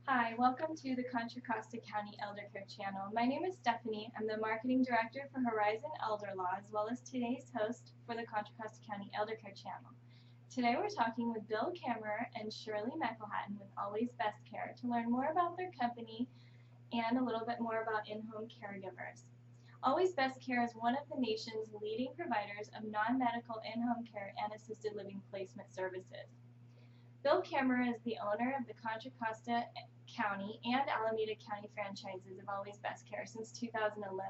Hi, welcome to the Contra Costa County Eldercare channel. My name is Stephanie. I'm the Marketing Director for Horizon Elder Law, as well as today's host for the Contra Costa County Eldercare channel. Today we're talking with Bill Kammerer and Shirley McElhatton with Always Best Care to learn more about their company and a little bit more about in-home caregivers. Always Best Care is one of the nation's leading providers of non-medical in-home care and assisted living placement services. Bill Kammerer is the owner of the Contra Costa County and Alameda County franchises of Always Best Care since 2011.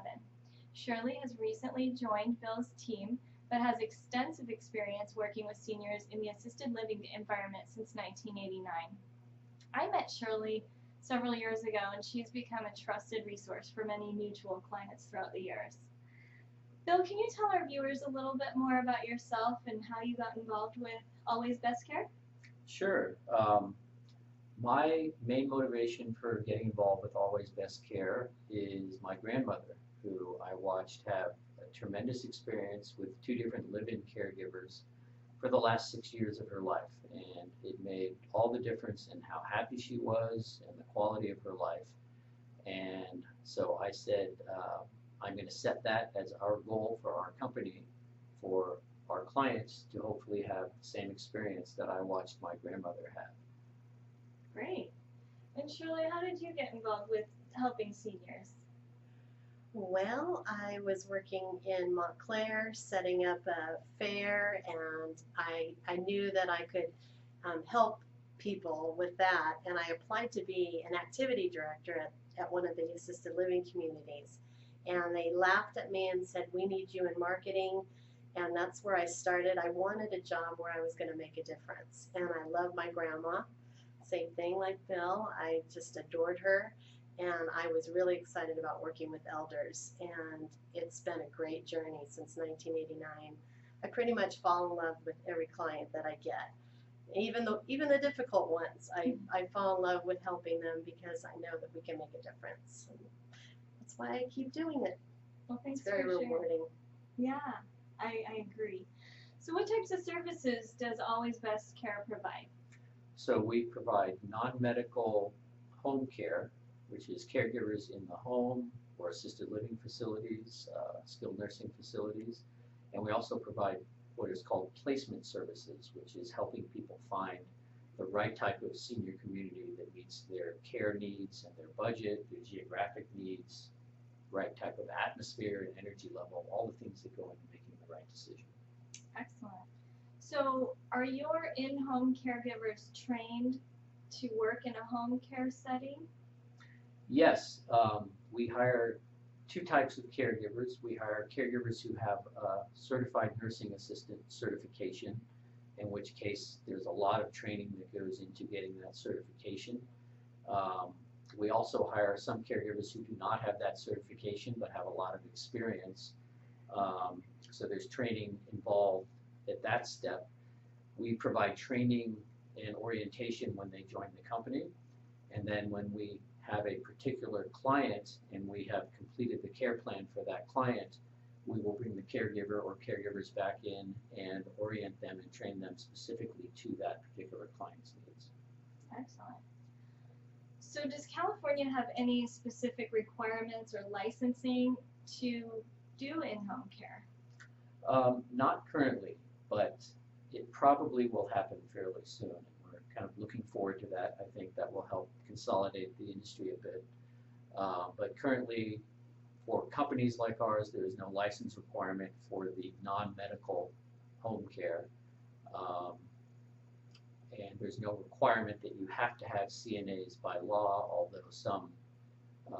Shirley has recently joined Bill's team, but has extensive experience working with seniors in the assisted living environment since 1989. I met Shirley several years ago, and she's become a trusted resource for many mutual clients throughout the years. Bill, can you tell our viewers a little bit more about yourself and how you got involved with Always Best Care? Sure. My main motivation for getting involved with Always Best Care is my grandmother, who I watched have a tremendous experience with two different live-in caregivers for the last 6 years of her life. And it made all the difference in how happy she was and the quality of her life. And so I said, I'm going to set that as our goal for our company, for our clients to hopefully have the same experience that I watched my grandmother have. Great. And Shirley, how did you get involved with helping seniors? Well, I was working in Montclair setting up a fair, and I knew that I could help people with that, and I applied to be an activity director at one of the assisted living communities. And they laughed at me and said, "We need you in marketing." And that's where I started. I wanted a job where I was going to make a difference. And I love my grandma. Same thing like Bill. I just adored her. And I was really excited about working with elders. And it's been a great journey since 1989. I pretty much fall in love with every client that I get. Even the difficult ones, I fall in love with helping them because I know that we can make a difference. And that's why I keep doing it. Well, thanks It's very for sharing. rewarding. Yeah, I agree. So what types of services does Always Best Care provide? So we provide non-medical home care, which is caregivers in the home or assisted living facilities, skilled nursing facilities. And we also provide what is called placement services, which is helping people find the right type of senior community that meets their care needs and their budget, their geographic needs, right type of atmosphere and energy level, all the things that go into making the right decision. Excellent. So are your in-home caregivers trained to work in a home care setting? Yes, we hire two types of caregivers. We hire caregivers who have a certified nursing assistant certification, in which case there's a lot of training that goes into getting that certification. We also hire some caregivers who do not have that certification but have a lot of experience. So there's training involved at that step. We provide training and orientation when they join the company, and then when we have a particular client and we have completed the care plan for that client, we will bring the caregiver or caregivers back in and orient them and train them specifically to that particular client's needs. Excellent. So does California have any specific requirements or licensing to do in-home care? Not currently, but it probably will happen fairly soon. And we're kind of looking forward to that. I think that will help consolidate the industry a bit. But currently, for companies like ours, there is no license requirement for the non-medical home care. And there's no requirement that you have to have CNAs by law, although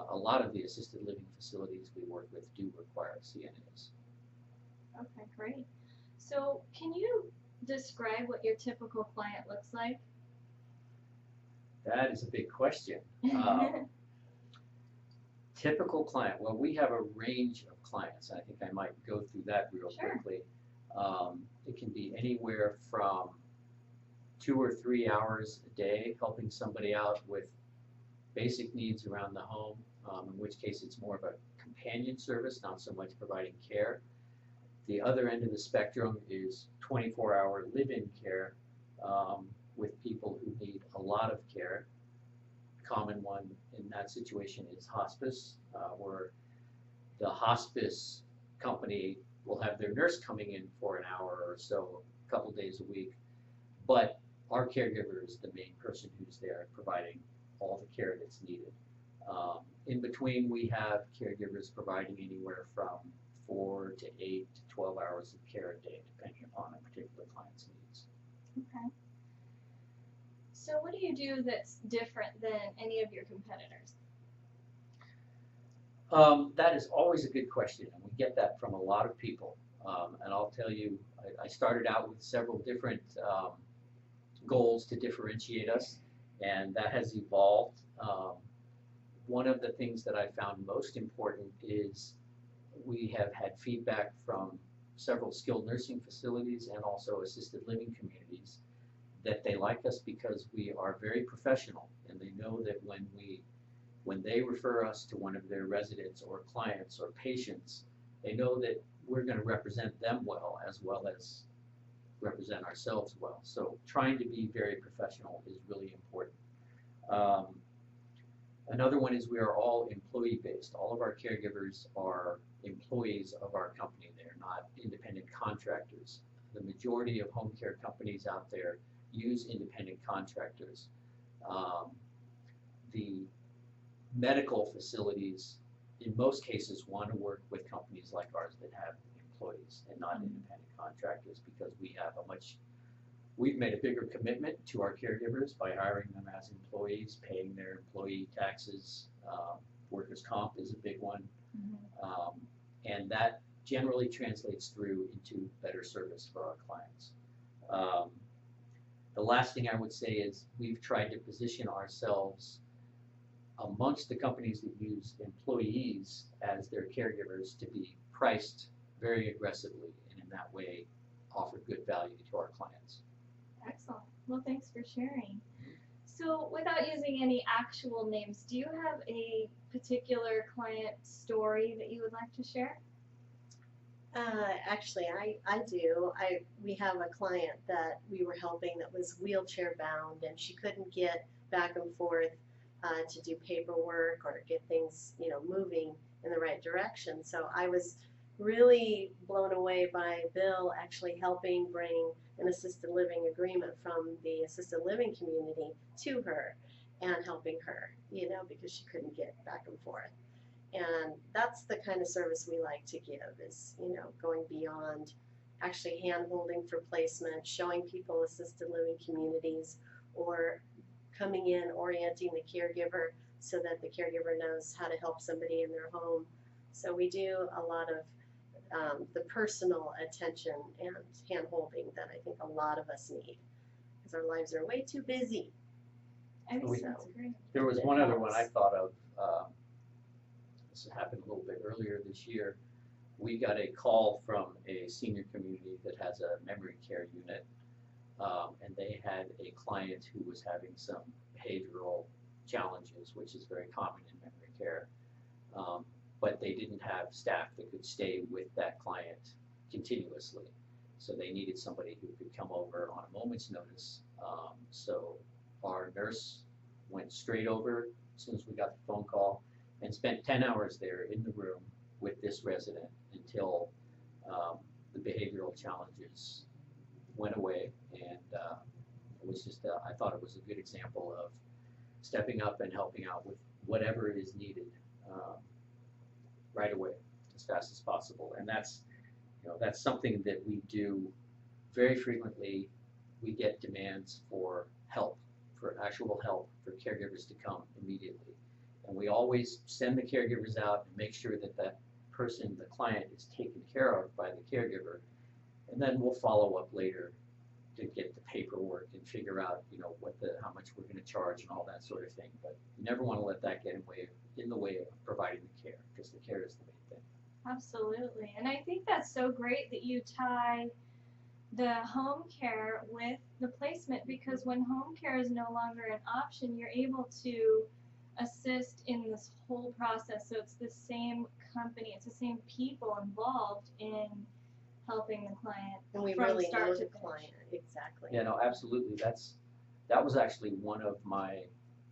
a lot of the assisted living facilities we work with do require CNAs. Okay, great. So can you describe what your typical client looks like? That is a big question. Typical client, well, we have a range of clients. I think I might go through that real Sure. quickly. It can be anywhere from 2 or 3 hours a day helping somebody out with basic needs around the home, in which case it's more of a companion service, not so much providing care. The other end of the spectrum is 24-hour live-in care with people who need a lot of care. common one in that situation is hospice, where the hospice company will have their nurse coming in for an hour or so, a couple days a week, but our caregiver is the main person who's there providing all the care that's needed. In between, we have caregivers providing anywhere from 4 to 8 to 12 hours of care a day, depending upon a particular client's needs. Okay. So what do you do that's different than any of your competitors? That is always a good question, and we get that from a lot of people. And I'll tell you, I started out with several different goals to differentiate us, and that has evolved. One of the things that I found most important is we have had feedback from several skilled nursing facilities and also assisted living communities that they like us because we are very professional, and they know that when they refer us to one of their residents or clients or patients, they know that we're going to represent them well as represent ourselves well. So trying to be very professional is really important. Another one is we are all employee-based. All of our caregivers are employees of our company. They're not independent contractors. The majority of home care companies out there use independent contractors. The medical facilities, in most cases, want to work with companies like ours that have employees and not independent contractors, because we've made a bigger commitment to our caregivers by hiring them as employees, paying their employee taxes. Workers' comp is a big one. And that generally translates through into better service for our clients. The last thing I would say is we've tried to position ourselves amongst the companies that use employees as their caregivers to be priced very aggressively, and in that way offer good value to our clients. Excellent. Well, thanks for sharing. So without using any actual names, do you have a particular client story that you would like to share? Actually, I do. We have a client that we were helping that was wheelchair bound, and she couldn't get back and forth to do paperwork or get things, moving in the right direction. So I was really blown away by Bill actually helping bring an assisted living agreement from the assisted living community to her and helping her, because she couldn't get back and forth. And that's the kind of service we like to give, is, going beyond actually hand-holding for placement, showing people assisted living communities, or coming in, orienting the caregiver so that the caregiver knows how to help somebody in their home. So we do a lot of the personal attention and hand-holding that I think a lot of us need, because our lives are way too busy. I think that's great. There was one other one I thought of. This happened a little bit earlier this year. We got a call from a senior community that has a memory care unit, and they had a client who was having some behavioral challenges, which is very common in memory care. But they didn't have staff that could stay with that client continuously. So they needed somebody who could come over on a moment's notice. So our nurse went straight over as soon as we got the phone call and spent 10 hours there in the room with this resident until the behavioral challenges went away. And it was just, I thought it was a good example of stepping up and helping out with whatever is needed right away, as fast as possible. And that's, that's something that we do very frequently. We get demands for help, for actual help, for caregivers to come immediately. And we always send the caregivers out and make sure that that person, the client, is taken care of by the caregiver. And then we'll follow up later to get the paperwork and figure out, how much we're going to charge and all that sort of thing. But you never want to let that get in the way of providing the care, because the care is the main thing. Absolutely. And I think that's so great that you tie the home care with the placement, because when home care is no longer an option, you're able to assist in this whole process. So it's the same company, it's the same people involved in helping the client. And we from really start know to the finish. client, exactly. Yeah, no, absolutely. That was actually one of my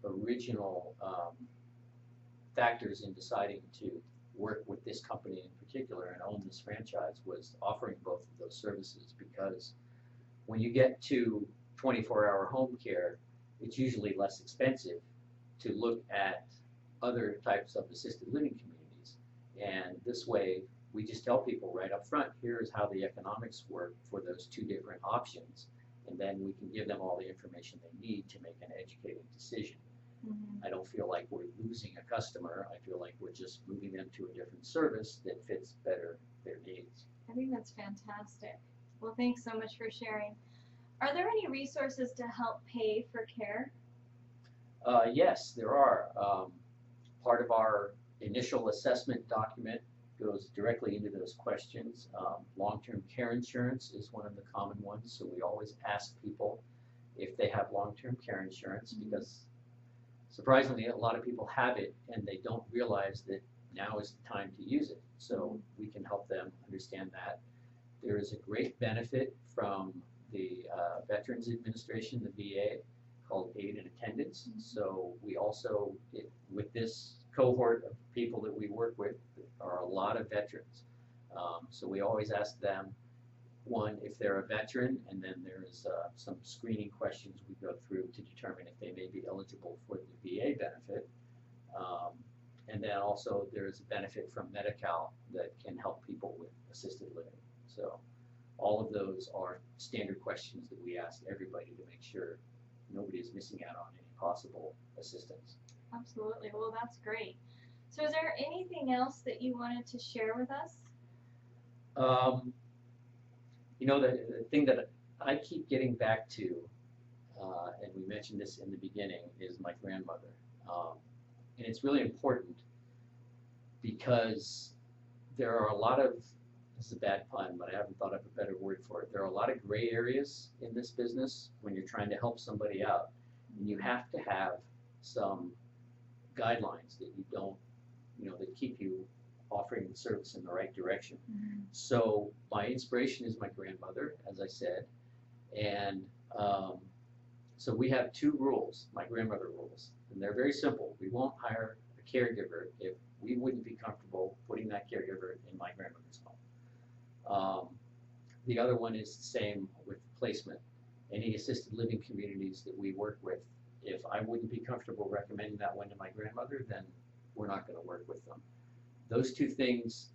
original factors in deciding to work with this company in particular and own this franchise was offering both of those services, because when you get to 24-hour home care, it's usually less expensive to look at other types of assisted living communities. And this way, we just tell people right up front, here's how the economics work for those two different options, and then we can give them all the information they need to make an educated decision. I don't feel like we're losing a customer. I feel like we're just moving them to a different service that fits better their needs. I think that's fantastic. Well, thanks so much for sharing. Are there any resources to help pay for care? Yes, there are. Part of our initial assessment document goes directly into those questions. Long-term care insurance is one of the common ones, so we always ask people if they have long-term care insurance, because surprisingly, a lot of people have it and they don't realize that now is the time to use it. So we can help them understand that. There is a great benefit from the Veterans Administration, the VA, called Aid and Attendance. So we also, with this cohort of people that we work with, are a lot of veterans. So we always ask them, one, if they're a veteran, and then there's some screening questions we go through to determine if they may be eligible for the VA benefit. And then also there's a benefit from Medi-Cal that can help people with assisted living. So all of those are standard questions that we ask everybody to make sure nobody is missing out on any possible assistance. Absolutely. Well, that's great. So is there anything else that you wanted to share with us? You know, the thing that I keep getting back to, and we mentioned this in the beginning, is my grandmother. And it's really important because there are a lot of, this is a bad pun, but I haven't thought of a better word for it. There are a lot of gray areas in this business when you're trying to help somebody out. And you have to have some guidelines that you don't, that keep you offering the service in the right direction. So my inspiration is my grandmother, as I said, and so we have two rules, my grandmother rules, and they're very simple. We won't hire a caregiver if we wouldn't be comfortable putting that caregiver in my grandmother's home. The other one is the same with placement. Any assisted living communities that we work with, if I wouldn't be comfortable recommending that one to my grandmother, then we're not going to work with them. Those two things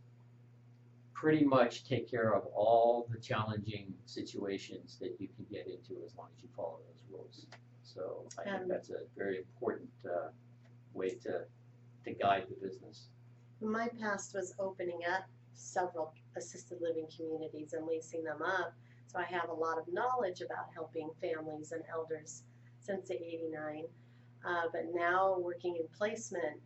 pretty much take care of all the challenging situations that you can get into as long as you follow those rules. So I think that's a very important way to guide the business. My past was opening up several assisted living communities and leasing them up, so I have a lot of knowledge about helping families and elders since '89. But now working in placement,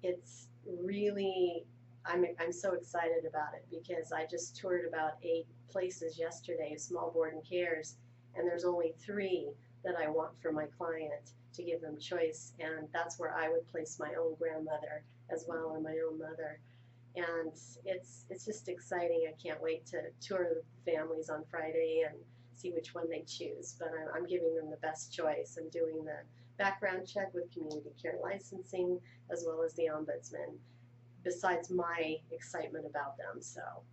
it's really, I'm so excited about it because I just toured about 8 places yesterday, small board and cares, and there's only 3 that I want for my client to give them choice, and that's where I would place my own grandmother as well, and my own mother. And it's just exciting. I can't wait to tour the families on Friday and see which one they choose, but I'm giving them the best choice. I'm doing the background check with community care licensing as well as the ombudsman, besides my excitement about them. So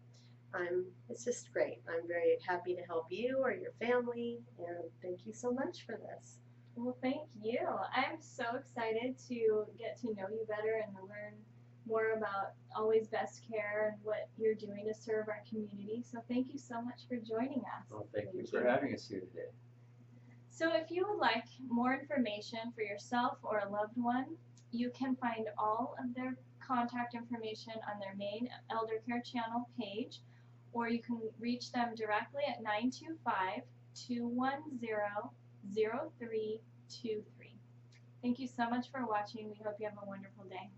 it's just great. I'm very happy to help you or your family, and thank you so much for this. Well, thank you. I'm so excited to get to know you better and to learn more about Always Best Care and what you're doing to serve our community. So thank you so much for joining us. Well, thank you for having us here today. So if you would like more information for yourself or a loved one, you can find all of their contact information on their main Eldercare channel page, or you can reach them directly at 925-210-0323. Thank you so much for watching. We hope you have a wonderful day.